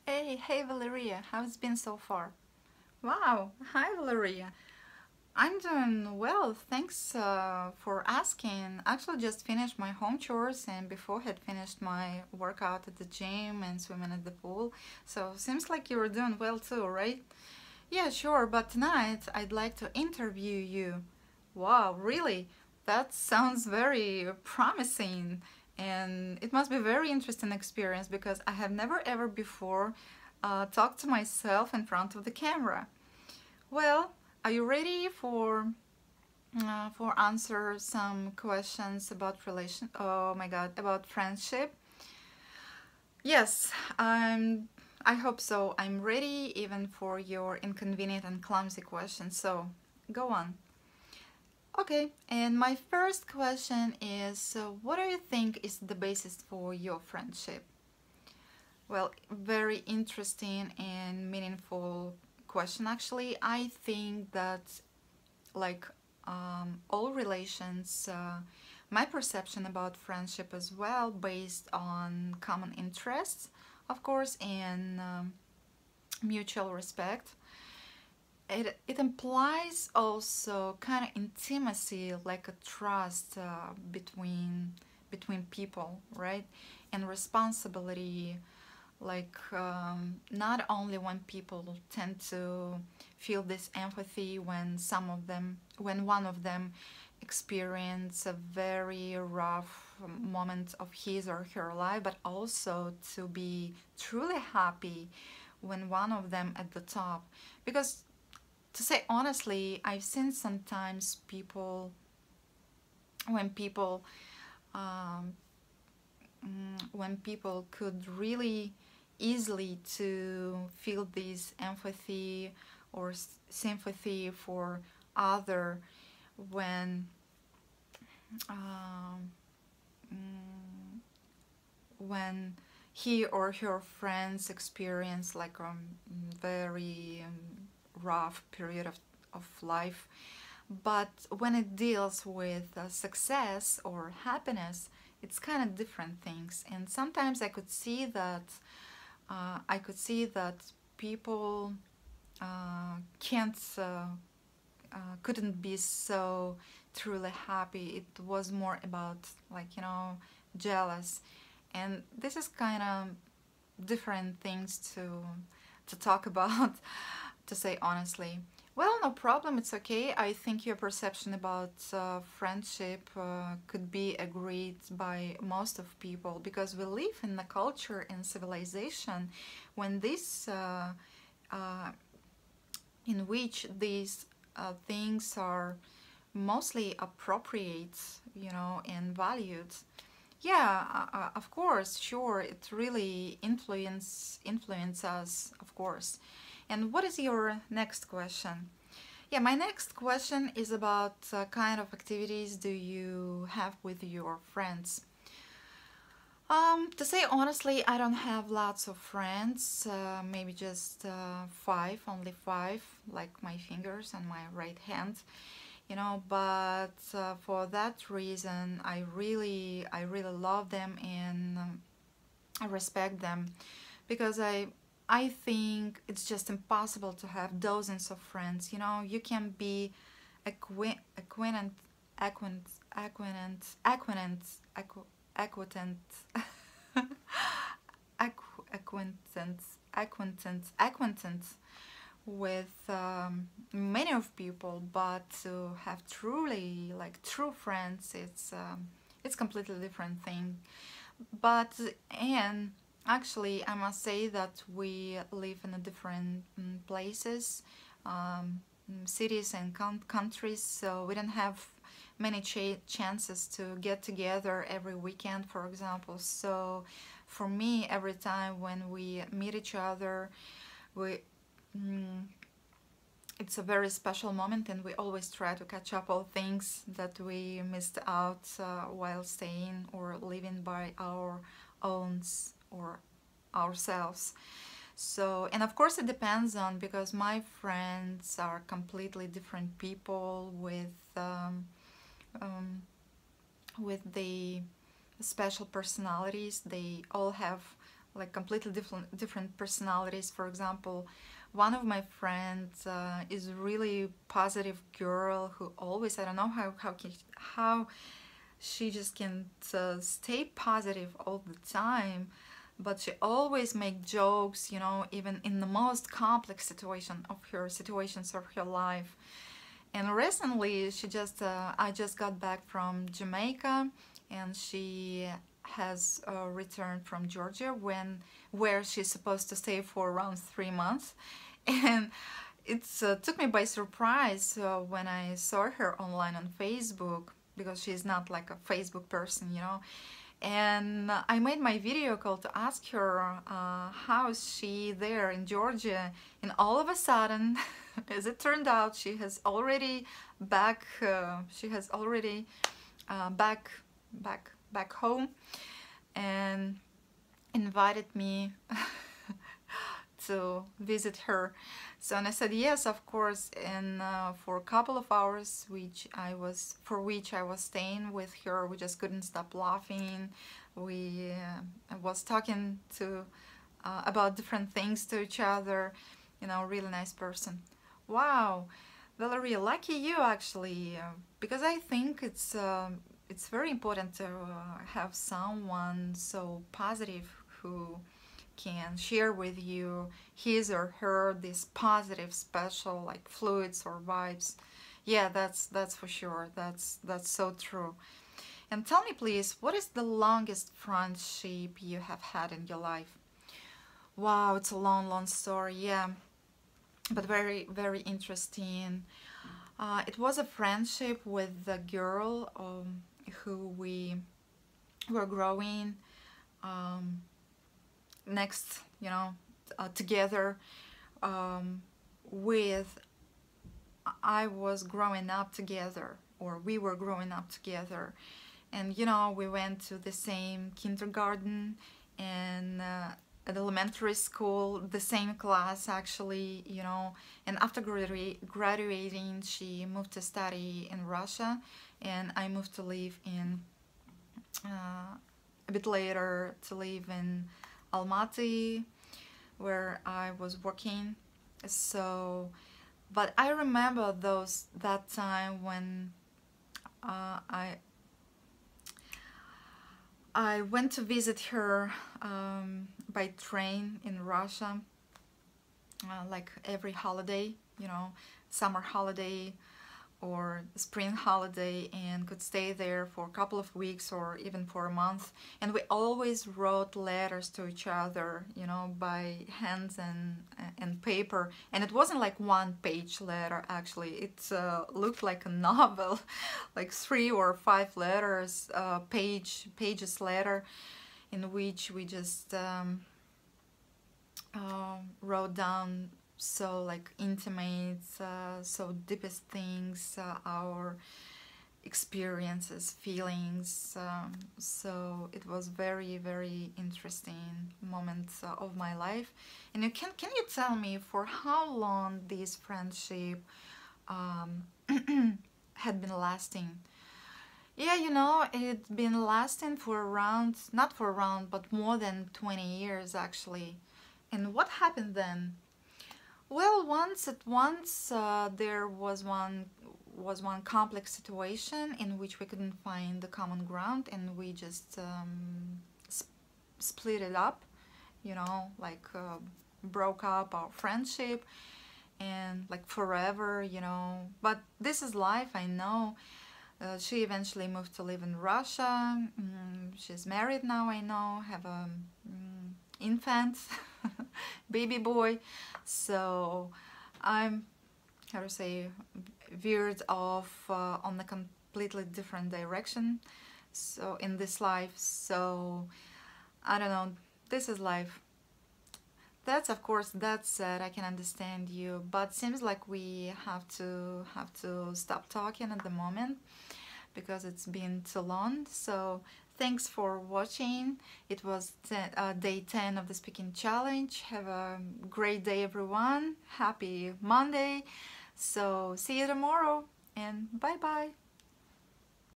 Hey Valeria, how's it been so far? Wow, hi Valeria. I'm doing well, thanks for asking. Actually, just finished my home chores and before had finished my workout at the gym and swimming at the pool. So seems like you were doing well too, right? Yeah, sure, but tonight I'd like to interview you. Wow, really? That sounds very promising and it must be a very interesting experience because I have never ever before talked to myself in front of the camera. Well, are you ready for answer some questions about relation? Oh my God, about friendship? Yes, I hope so. I'm ready even for your inconvenient and clumsy questions. So go on. Okay, and my first question is what do you think is the basis for your friendship? Well, very interesting and meaningful question actually. I think that like all relations, my perception about friendship as well based on common interests, of course, and mutual respect. It implies also kind of intimacy, like a trust between people, right? And responsibility, like not only when people tend to feel this empathy when one of them experience a very rough moment of his or her life, but also to be truly happy when one of them at the top. Because to say honestly, I've seen sometimes people when people um, when people could really easily to feel this empathy or sympathy for other when um, mm, when he or her friends experience like a very rough period of life. But when it deals with success or happiness, it's kind of different things. And sometimes I could see that people can't couldn't be so truly happy. It was more about like jealous, and this is kind of different things to talk about. To say honestly, well, no problem, it's okay. I think your perception about friendship could be agreed by most of people because we live in a culture and civilization when this uh, in which these things are mostly appropriate, and valued. Yeah, of course, sure, it really influence us, of course. And what is your next question? Yeah, my next question is about kind of activities do you have with your friends? To say honestly, I don't have lots of friends. Maybe just five, only five, like my fingers and my right hand. But for that reason, I really love them and I respect them because I think it's just impossible to have dozens of friends. You can be acquaintant, acquaint, acquaintant, acquaintant, acquaintant, acquaintance with many of people, but to have truly like true friends, it's completely different thing. But and actually, I must say that we live in a different places, cities and countries, so we don't have many chances to get together every weekend, for example. So for me, every time when we meet each other, we mm, it's a very special moment, and we always try to catch up all things that we missed out while staying or living by our owns or ourselves. So, and of course, it depends on because my friends are completely different people um, with the special personalities. They all have like completely different personalities. For example, one of my friends is really positive girl who always, I don't know how she just can stay positive all the time, but she always make jokes, you know, even in the most complex situations of her life. And recently she just I just got back from Jamaica, and she has returned from Georgia, where she's supposed to stay for around 3 months. And it took me by surprise when I saw her online on Facebook, because she's not like a Facebook person, you know. And I made my video call to ask her how is she there in Georgia, and all of a sudden, as it turned out, she has already back. She has already back home, and invited me to visit her. So, and I said yes, of course. And for a couple of hours, which for which I was staying with her, we just couldn't stop laughing. We was talking to about different things to each other. You know, really nice person. Wow, Valeria, lucky you actually, because I think it's very important to have someone so positive who can share with you his or her this positive special like fluids or vibes. Yeah, that's for sure. That's so true. And tell me please, what is the longest friendship you have had in your life? Wow, it's a long story. Yeah, but very very interesting. It was a friendship with a girl who we were growing um, next, you know, together with. I was growing up together, or we were growing up together, and you know, we went to the same kindergarten, and at elementary school, the same class actually, you know. And after graduating, she moved to study in Russia, and I moved to live in a bit later to live in Almaty, where I was working. So, but I remember that time when I went to visit her by train in Russia, like every holiday, you know, summer holiday or spring holiday, and could stay there for a couple of weeks or even for a month. And we always wrote letters to each other, you know, by hands and paper. And it wasn't like one-page letter, actually. It looked like a novel, like 3 or 5 letters, pages letter, in which we just wrote down so like intimate, so deepest things, our experiences, feelings. So it was very very interesting moments of my life. And can you tell me for how long this friendship had been lasting? Yeah, you know, it's been lasting for around, not for around, but more than 20 years actually. And what happened then? Well, once there was one complex situation in which we couldn't find the common ground, and we just split it up, you know, like broke up our friendship, and like forever, you know. But this is life, I know. She eventually moved to live in Russia. She's married now, I know, have a infant, baby boy. So I'm, how to say, veered off on a completely different direction. So in this life, so I don't know. This is life. That's, of course, that said, I can understand you, but seems like we have to stop talking at the moment, because it's been too long. So thanks for watching. It was day 10 of the speaking challenge. Have a great day, everyone. Happy Monday. So see you tomorrow, and bye bye.